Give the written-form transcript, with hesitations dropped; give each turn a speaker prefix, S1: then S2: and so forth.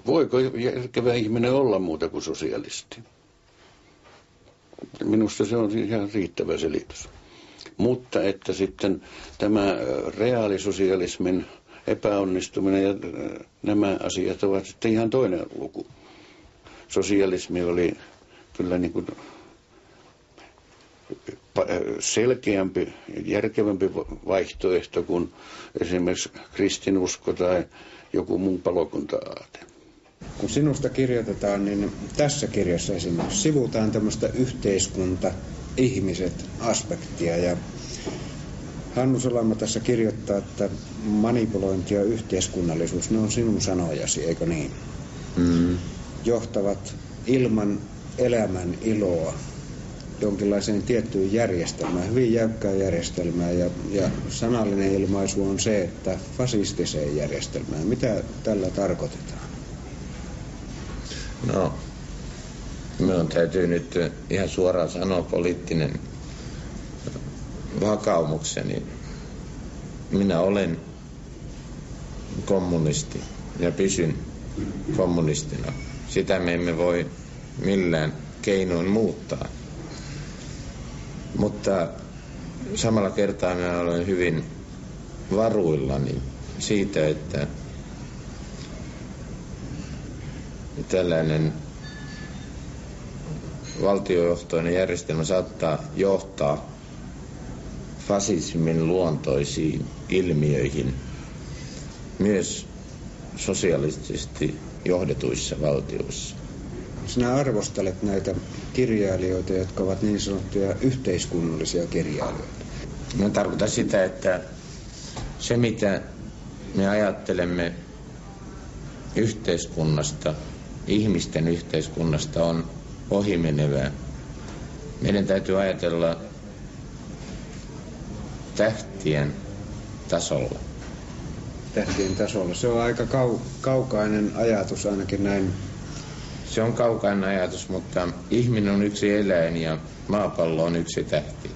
S1: voiko järkevä ihminen olla muuta kuin sosialisti? Minusta se on ihan riittävä selitys. Mutta että sitten tämä reaalisosialismin epäonnistuminen ja nämä asiat ovat sitten ihan toinen luku. Sosialismi oli kyllä niin kuin selkeämpi, järkevämpi vaihtoehto kuin esimerkiksi kristinusko tai joku muu palokunta-aate.
S2: Kun sinusta kirjoitetaan, niin tässä kirjassa esimerkiksi sivutaan tämmöistä yhteiskunta, ihmiset aspektia. Ja Hannu Salama tässä kirjoittaa, että manipulointi ja yhteiskunnallisuus, ne on sinun sanojasi, eikö niin? Johtavat ilman elämän iloa jonkinlaiseen tiettyyn järjestelmään, hyvin jäykkään järjestelmään. Ja sanallinen ilmaisu on se, että fasistiseen järjestelmään. Mitä tällä tarkoitetaan?
S3: No, minun täytyy nyt ihan suoraan sanoa poliittinen vakaumukseni. Minä olen kommunisti ja pysyn kommunistina. Sitä me emme voi millään keinoin muuttaa. Mutta samalla kertaa minä olen hyvin varuillani siitä, että tällainen valtiojohtoinen järjestelmä saattaa johtaa fasismin luontoisiin ilmiöihin myös sosialistisesti johdetuissa valtioissa.
S2: Sinä arvostelet näitä kirjailijoita, jotka ovat niin sanottuja yhteiskunnallisia kirjailijoita.
S3: Minä tarkoitan sitä, että se mitä me ajattelemme yhteiskunnasta, ihmisten yhteiskunnasta on ohimenevää. Meidän täytyy ajatella tähtien tasolla.
S2: Tähtien tasolla. Se on aika kaukainen ajatus ainakin näin.
S3: Se on kaukainen ajatus, mutta ihminen on yksi eläin ja maapallo on yksi tähti.